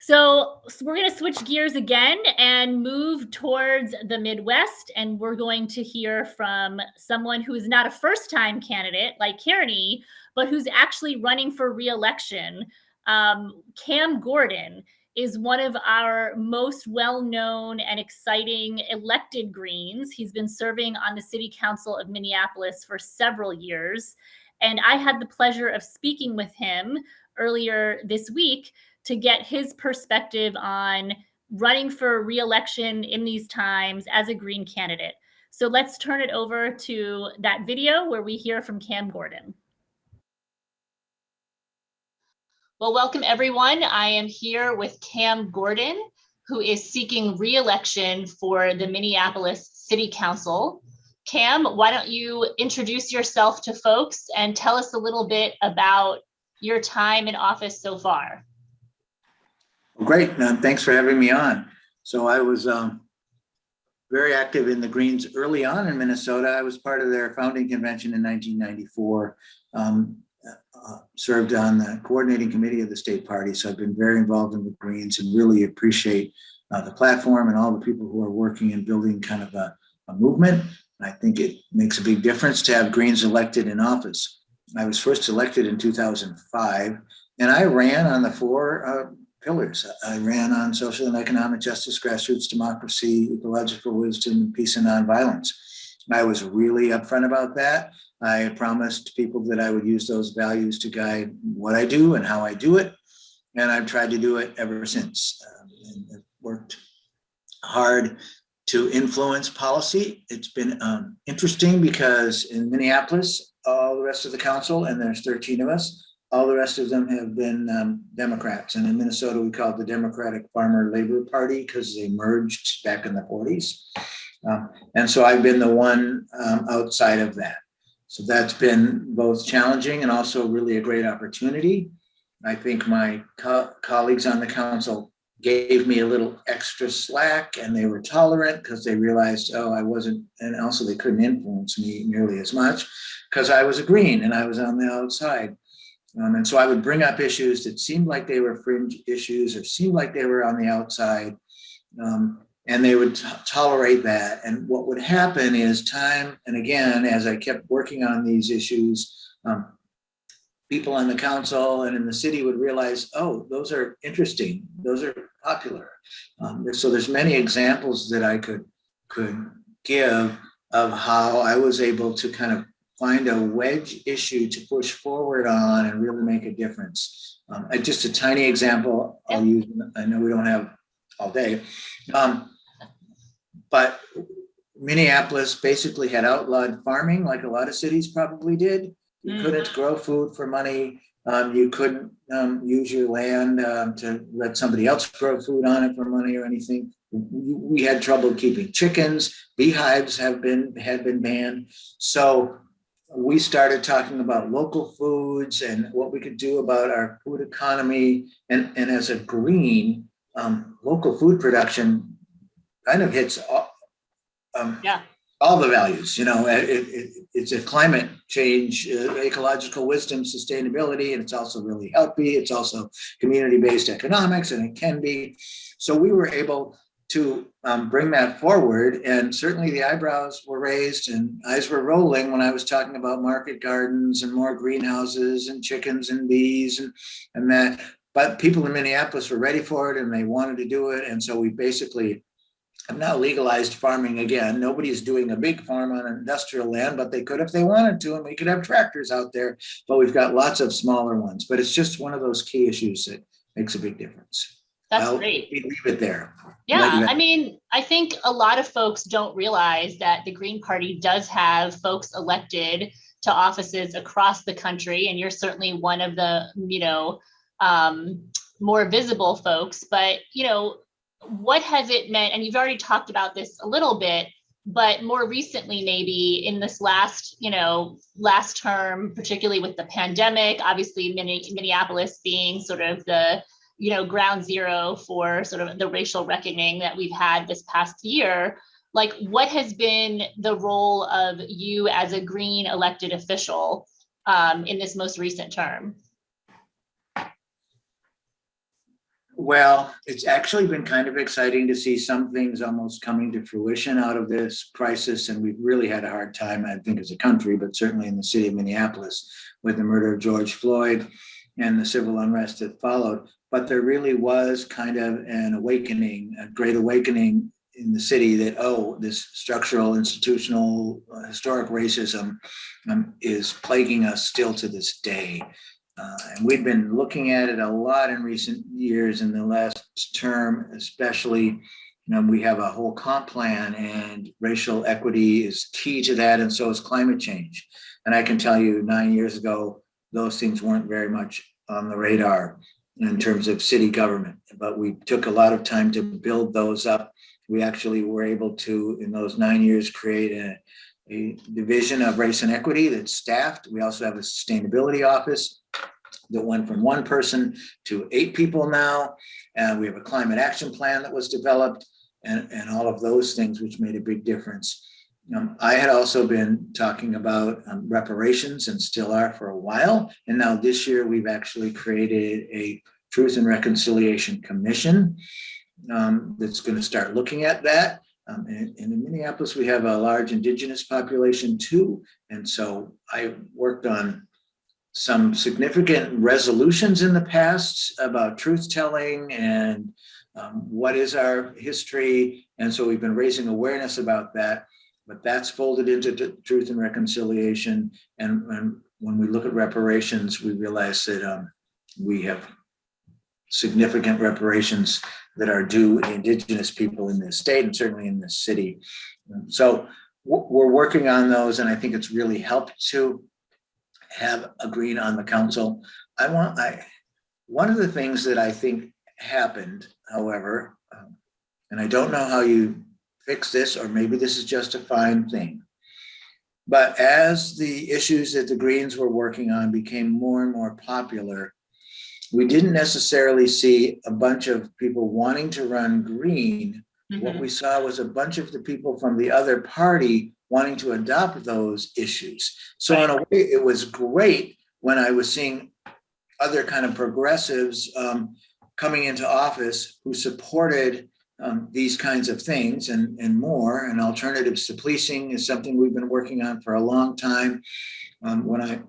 So we're going to switch gears again and move towards the Midwest, and we're going to hear from someone who is not a first-time candidate like Kearney, but who's actually running for re-election. Cam Gordon is one of our most well-known and exciting elected Greens. He's been serving on the City Council of Minneapolis for several years, and I had the pleasure of speaking with him earlier this week to get his perspective on running for re-election in these times as a Green candidate. So let's turn it over to that video where we hear from Cam Gordon. Well, welcome everyone. I am here with Cam Gordon, who is seeking re-election for the Minneapolis City Council. Cam, why don't you introduce yourself to folks and tell us a little bit about your time in office so far? Great, thanks for having me on. So I was very active in the Greens early on in Minnesota. I was part of their founding convention in 1994, served on the coordinating committee of the state party. So I've been very involved in the Greens and really appreciate the platform and all the people who are working and building kind of a movement. I think it makes a big difference to have Greens elected in office. I was first elected in 2005, and I ran on the four pillars. I ran on social and economic justice, grassroots democracy, ecological wisdom, peace and nonviolence. I was really upfront about that. I promised people that I would use those values to guide what I do and how I do it. And I've tried to do it ever since. And I've worked hard to influence policy. It's been interesting because in Minneapolis, all the rest of the council, and there's 13 of us, all the rest of them have been Democrats. And in Minnesota, we call it the Democratic Farmer Labor Party because they merged back in the 40s. And so I've been the one outside of that. So that's been both challenging and also really a great opportunity. I think my colleagues on the council gave me a little extra slack, and they were tolerant because they realized, oh, I wasn't, and also they couldn't influence me nearly as much because I was a Green and I was on the outside. And so I would bring up issues that seemed like they were fringe issues or seemed like they were on the outside, and they would tolerate that. And what would happen is time and again, as I kept working on these issues, people on the council and in the city would realize, oh, those are interesting, those are popular. So there's many examples that I could give of how I was able to kind of find a wedge issue to push forward on and really make a difference. Just a tiny example I'll use, I know we don't have all day, but Minneapolis basically had outlawed farming like a lot of cities probably did. You couldn't grow food for money. You couldn't use your land to let somebody else grow food on it for money or anything. We had trouble keeping chickens. Beehives had been banned. So we started talking about local foods and what we could do about our food economy. And as a Green, local food production kind of hits all the values. You know, it's a climate change, ecological wisdom, sustainability, and it's also really healthy. It's also community-based economics, and it can be. So we were able to bring that forward, and certainly the eyebrows were raised and eyes were rolling when I was talking about market gardens and more greenhouses and chickens and bees and that. But people in Minneapolis were ready for it and they wanted to do it, and so we basically have now legalized farming again. Nobody's doing a big farm on industrial land, but they could if they wanted to, and we could have tractors out there, but we've got lots of smaller ones. But it's just one of those key issues that makes a big difference. That's great. Leave it there. Yeah, I mean, I think a lot of folks don't realize that the Green Party does have folks elected to offices across the country, and you're certainly one of the, more visible folks. But, what has it meant? And you've already talked about this a little bit, but more recently, maybe in this last term, particularly with the pandemic, obviously Minneapolis being sort of the ground zero for sort of the racial reckoning that we've had this past year. Like, what has been the role of you as a Green elected official in this most recent term? Well, it's actually been kind of exciting to see some things almost coming to fruition out of this crisis. And we've really had a hard time, I think, as a country, but certainly in the city of Minneapolis with the murder of George Floyd and the civil unrest that followed. But there really was kind of an awakening, a great awakening in the city that, oh, this structural, institutional, historic racism is plaguing us still to this day. And we've been looking at it a lot in recent years. In the last term, especially, we have a whole comp plan, and racial equity is key to that, and so is climate change. And I can tell you, 9 years ago, those things weren't very much on the radar in terms of city government, but we took a lot of time to build those up. We actually were able to, in those 9 years, create a division of race and equity that's staffed. We also have a sustainability office that went from one person to 8 people now. And we have a climate action plan that was developed, and all of those things, which made a big difference. I had also been talking about reparations, and still are for a while. And now this year, we've actually created a Truth and Reconciliation Commission that's going to start looking at that. And in Minneapolis, we have a large Indigenous population too. And so I worked on some significant resolutions in the past about truth telling and what is our history. And so we've been raising awareness about that, but that's folded into Truth and Reconciliation. And when we look at reparations, we realize that we have significant reparations that are due Indigenous people in this state and certainly in this city. So we're working on those, and I think it's really helped to have a green on the council. One of the things that I think happened, however, and I don't know how you fix this, or maybe this is just a fine thing, but as the issues that the Greens were working on became more and more popular, we didn't necessarily see a bunch of people wanting to run green. Mm-hmm. What we saw was a bunch of the people from the other party wanting to adopt those issues. So in a way, it was great when I was seeing other kind of progressives coming into office who supported these kinds of things and more. And alternatives to policing is something we've been working on for a long time. When I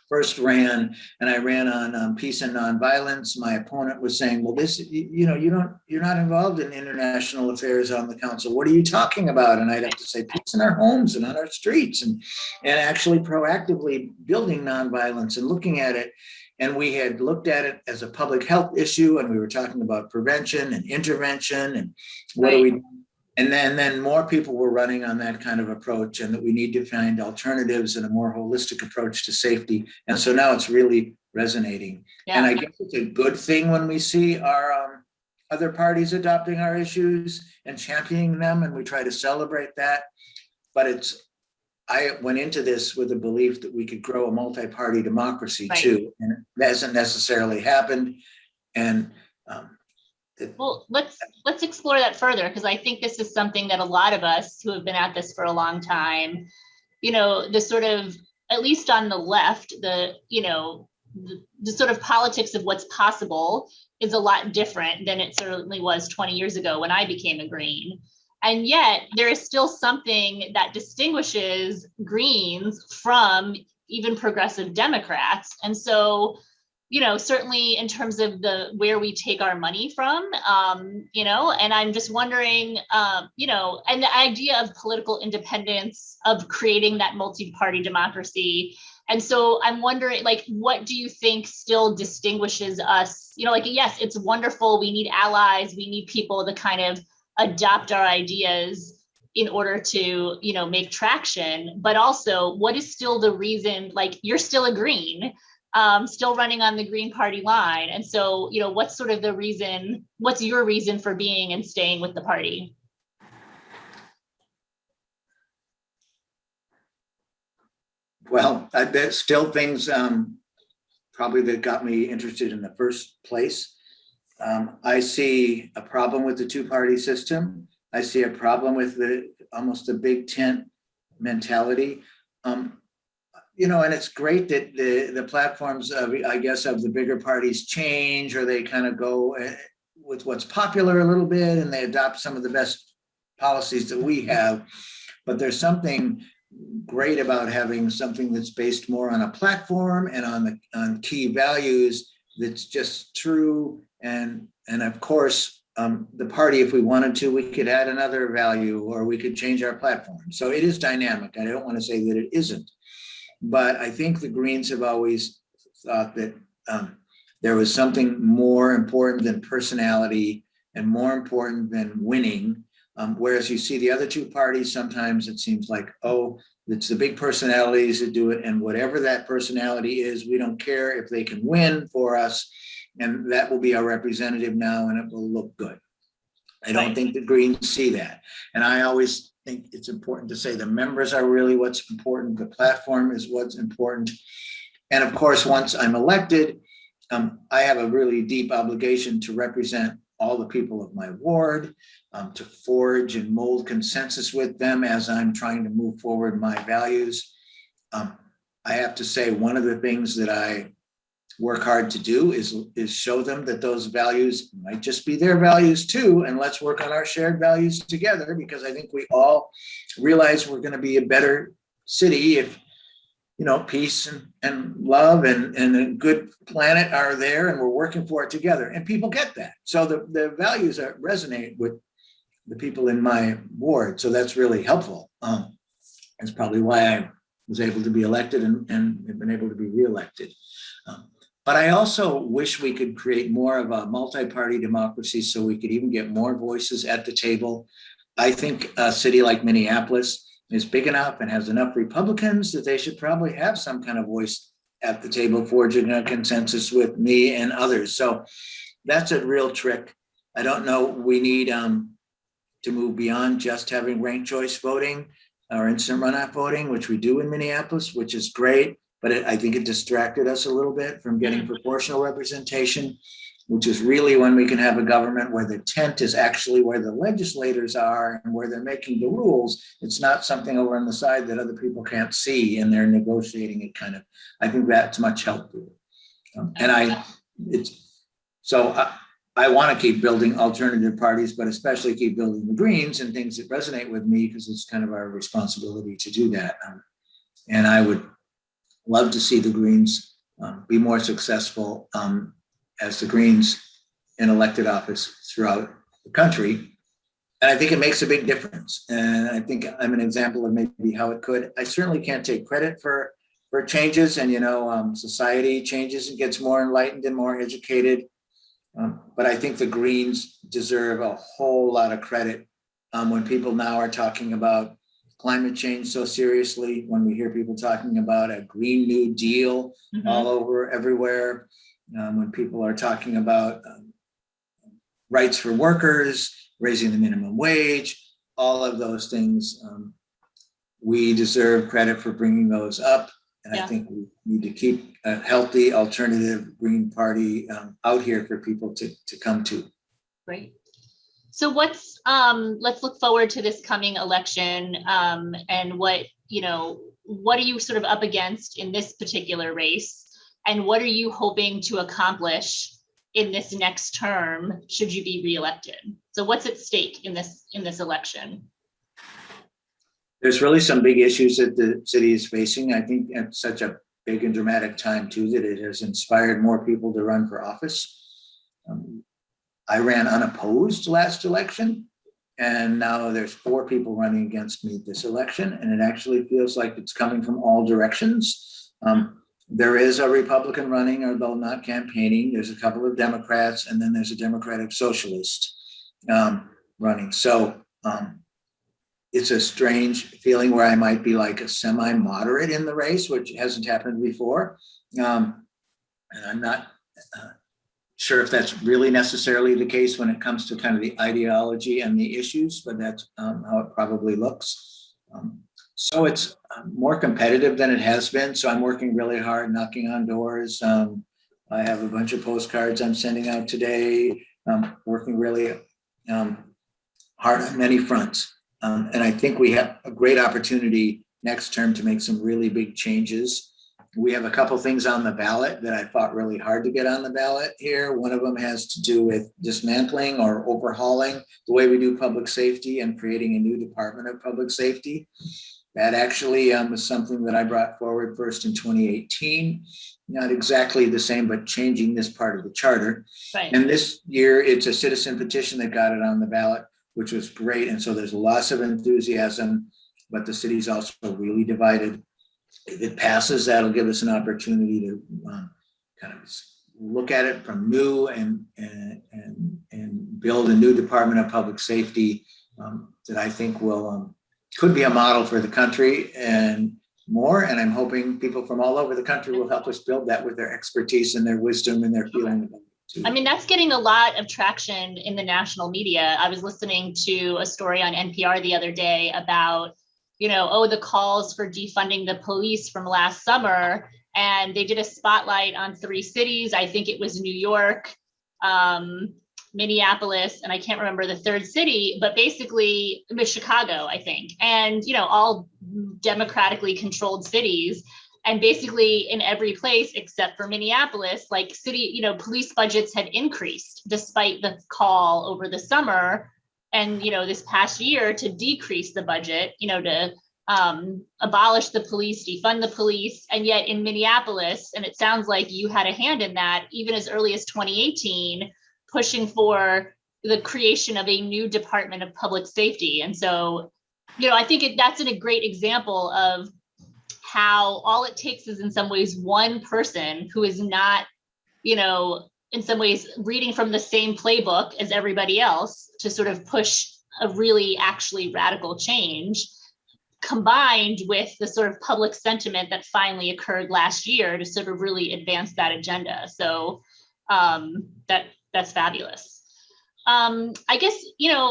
first ran, and I ran on peace and nonviolence, my opponent was saying, well, this, you're not involved in international affairs on the council. What are you talking about? And I'd have to say peace in our homes and on our streets, and actually proactively building nonviolence and looking at it. And we had looked at it as a public health issue, and we were talking about prevention and intervention and what do we. And then more people were running on that kind of approach, and that we need to find alternatives and a more holistic approach to safety. And so now it's really resonating. Yeah. And I guess it's a good thing when we see our other parties adopting our issues and championing them, and we try to celebrate that. But I went into this with a belief that we could grow a multi-party democracy too, and that hasn't necessarily happened. And well, let's explore that further, because I think this is something that a lot of us who have been at this for a long time, the sort of, at least on the left, the sort of politics of what's possible is a lot different than it certainly was 20 years ago when I became a Green. And yet there is still something that distinguishes Greens from even progressive Democrats. And so, certainly in terms of where we take our money from, and I'm just wondering, and the idea of political independence, of creating that multi-party democracy. And so I'm wondering, what do you think still distinguishes us? Yes, it's wonderful. We need allies. We need people to kind of adopt our ideas in order to, make traction. But also, what is still the reason, you're still a Green, still running on the Green Party line. And so, what's sort of the reason, what's your reason for being and staying with the party? Well, there's still things probably that got me interested in the first place. I see a problem with the two-party system. I see a problem with almost the big tent mentality. And it's great that the platforms of the bigger parties change, or they kind of go with what's popular a little bit, and they adopt some of the best policies that we have. But there's something great about having something that's based more on a platform and on key values that's just true. And of course, the party, if we wanted to, we could add another value or we could change our platform. So it is dynamic. I don't want to say that it isn't, but I think the Greens have always thought that there was something more important than personality and more important than winning. Whereas you see the other two parties, sometimes it seems like, oh, it's the big personalities that do it. And whatever that personality is, we don't care if they can win for us. And that will be our representative now, and it will look good. I don't think the Greens see that. And I always think it's important to say the members are really what's important. The platform is what's important. And of course, once I'm elected, I have a really deep obligation to represent all the people of my ward, to forge and mold consensus with them as I'm trying to move forward my values. I have to say, one of the things that I work hard to do is show them that those values might just be their values too, and let's work on our shared values together, because I think we all realize we're going to be a better city if, you know, peace and love and a good planet are there, and we're working for it together. And people get that. So the values that resonate with the people in my ward. So that's really helpful. That's probably why I was able to be elected and have been able to be reelected. But I also wish we could create more of a multi-party democracy so we could even get more voices at the table. I think a city like Minneapolis is big enough and has enough Republicans that they should probably have some kind of voice at the table, forging a consensus with me and others. So that's a real trick. I don't know, we need to move beyond just having ranked choice voting or instant runoff voting, which we do in Minneapolis, which is great. But I think it distracted us a little bit from getting proportional representation, which is really when we can have a government where the tent is actually where the legislators are and where they're making the rules. It's not something over on the side that other people can't see and they're negotiating it kind of. I think that's much helpful. I want to keep building alternative parties, but especially keep building the Greens and things that resonate with me, because it's kind of our responsibility to do that. And I would love to see the Greens be more successful as the Greens in elected office throughout the country. And I think it makes a big difference. And I think I'm an example of maybe how it could. I certainly can't take credit for changes, and, you know, society changes and gets more enlightened and more educated. But I think the Greens deserve a whole lot of credit when people now are talking about climate change so seriously, when we hear people talking about a Green New Deal all over everywhere, when people are talking about rights for workers, raising the minimum wage, all of those things, we deserve credit for bringing those up. And I think we need to keep a healthy alternative Green Party out here for people to come to. Great. So let's look forward to this coming election, and what are you sort of up against in this particular race, and what are you hoping to accomplish in this next term should you be reelected? So what's at stake in this election? There's really some big issues that the city is facing. I think at such a big and dramatic time too, that it has inspired more people to run for office. I ran unopposed last election, and now there's 4 people running against me this election, and it actually feels like it's coming from all directions. There is a Republican running, although not campaigning. There's a couple of Democrats, and then there's a Democratic Socialist running. So it's a strange feeling where I might be like a semi-moderate in the race, which hasn't happened before. And I'm not sure if that's really necessarily the case when it comes to kind of the ideology and the issues, but that's how it probably looks. So it's more competitive than it has been. So I'm working really hard, knocking on doors. I have a bunch of postcards I'm sending out today, working really hard on many fronts. And I think we have a great opportunity next term to make some really big changes. We have a couple things on the ballot that I fought really hard to get on the ballot here. One of them has to do with dismantling or overhauling the way we do public safety and creating a new Department of Public Safety. That actually was something that I brought forward first in 2018. Not exactly the same, but changing this part of the charter. Right. And this year, it's a citizen petition that got it on the ballot, which was great. And so there's lots of enthusiasm, but the city's also really divided. If it passes, that'll give us an opportunity to kind of look at it from new and build a new Department of Public Safety that I think will could be a model for the country and more. And I'm hoping people from all over the country will help us build that with their expertise and their wisdom and their feeling about it too. I mean, that's getting a lot of traction in the national media. I was listening to a story on NPR the other day about, the calls for defunding the police from last summer. And they did a spotlight on 3 cities. I think it was New York, Minneapolis, and I can't remember the third city, but basically it was Chicago, I think. And, all democratically controlled cities. And basically in every place except for Minneapolis, like city, police budgets had increased despite the call over the summer and, this past year to decrease the budget, to abolish the police, defund the police. And yet in Minneapolis, and it sounds like you had a hand in that, even as early as 2018, pushing for the creation of a new Department of Public Safety. And so, I think that's a great example of how all it takes is in some ways one person who is not, in some ways reading from the same playbook as everybody else to sort of push a really actually radical change, combined with the sort of public sentiment that finally occurred last year to sort of really advance that agenda. So that's fabulous. I guess,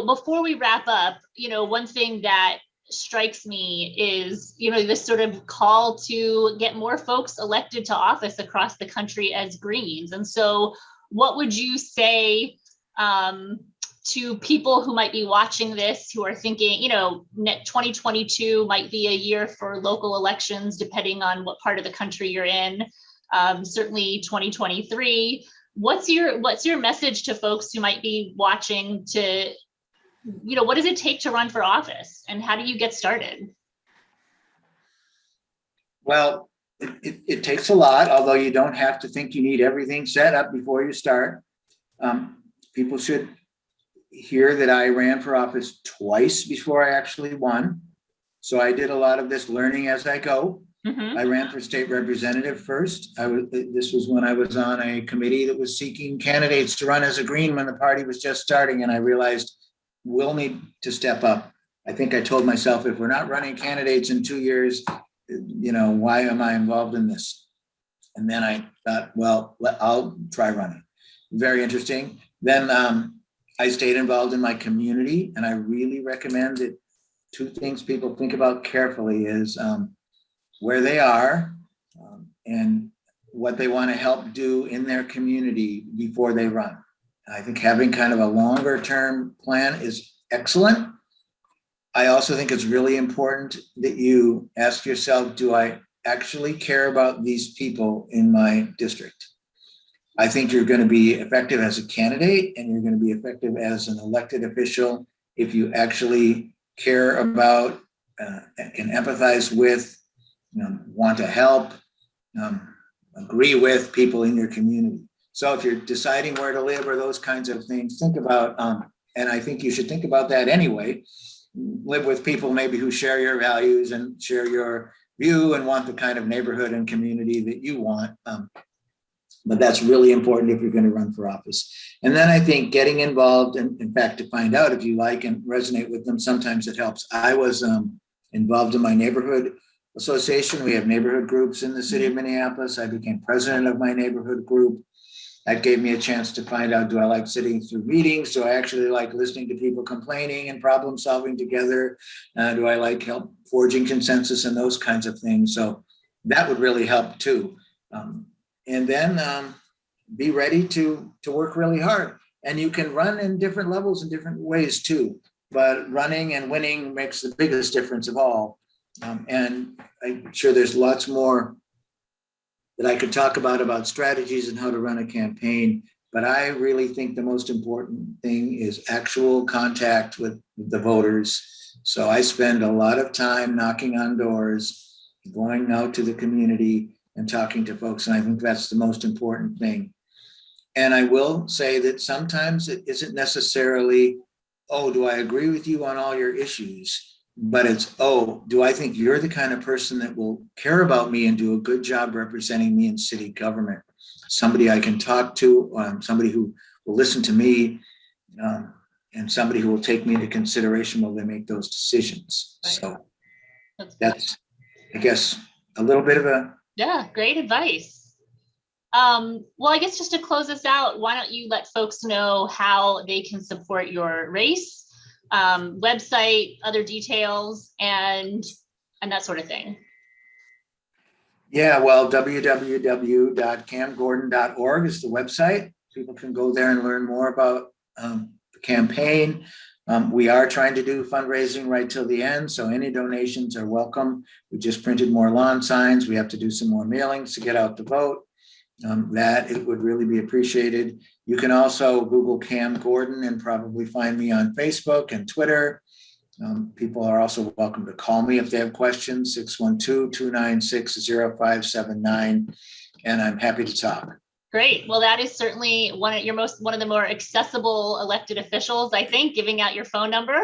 before we wrap up, one thing that strikes me is, this sort of call to get more folks elected to office across the country as Greens. And so what would you say to people who might be watching this, who are thinking, 2022 might be a year for local elections, depending on what part of the country you're in, certainly 2023. What's your message to folks who might be watching to, what does it take to run for office and how do you get started? Well, it takes a lot, although you don't have to think you need everything set up before you start. People should hear that I ran for office twice before I actually won. So I did a lot of this learning as I go. Mm-hmm. I ran for state representative first. This was when I was on a committee that was seeking candidates to run as a Green when the party was just starting. And I realized we'll need to step up. I think I told myself, if we're not running candidates in 2 years, why am I involved in this? And then I thought, well, I'll try running. Very interesting. Then I stayed involved in my community, and I really recommend that 2 things people think about carefully is where they are and what they want to help do in their community before they run. I think having kind of a longer term plan is excellent. I also think it's really important that you ask yourself, do I actually care about these people in my district? I think you're going to be effective as a candidate and you're going to be effective as an elected official if you actually care about, can empathize with, want to help, agree with people in your community. So if you're deciding where to live or those kinds of things, think about, and I think you should think about that anyway, live with people maybe who share your values and share your view and want the kind of neighborhood and community that you want. But that's really important if you're going to run for office. And then I think getting involved, and in fact, to find out if you like and resonate with them, sometimes it helps. I was involved in my neighborhood association. We have neighborhood groups in the city of Minneapolis. I became president of my neighborhood group. That gave me a chance to find out, do I like sitting through meetings? Do I actually like listening to people complaining and problem solving together? Do I like help forging consensus and those kinds of things? So that would really help too. And then be ready to work really hard. And you can run in different levels in different ways too. But running and winning makes the biggest difference of all. And I'm sure there's lots more that I could talk about strategies and how to run a campaign. But I really think the most important thing is actual contact with the voters. So I spend a lot of time knocking on doors, going out to the community and talking to folks. And I think that's the most important thing. And I will say that sometimes it isn't necessarily, oh, do I agree with you on all your issues? But it's, oh, do I think you're the kind of person that will care about me and do a good job representing me in city government? Somebody I can talk to, somebody who will listen to me, and somebody who will take me into consideration while they make those decisions. Right. So that's, I guess, a little bit of a... Yeah, great advice. Well, I guess just to close this out, why don't you let folks know how they can support your race, website, other details, and that sort of thing. Yeah, well, www.camgordon.org is the website. People can go there and learn more about the campaign. We are trying to do fundraising right till the end, so any donations are welcome. We just printed more lawn signs. We have to do some more mailings to get out the vote. That it would really be appreciated. You can also Google Cam Gordon and probably find me on Facebook and Twitter. People are also welcome to call me if they have questions, 612-296-0579, and I'm happy to talk. Great. Well, that is certainly one of the more accessible elected officials, I think, giving out your phone number.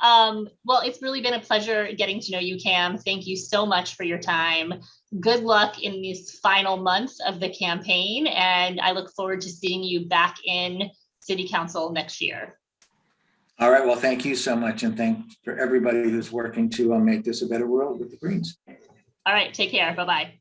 Well, it's really been a pleasure getting to know you, Cam. Thank you so much for your time. Good luck in these final months of the campaign, and I look forward to seeing you back in City Council next year. All right. Well, thank you so much. And thanks for everybody who's working to make this a better world with the Greens. All right. Take care. Bye-bye.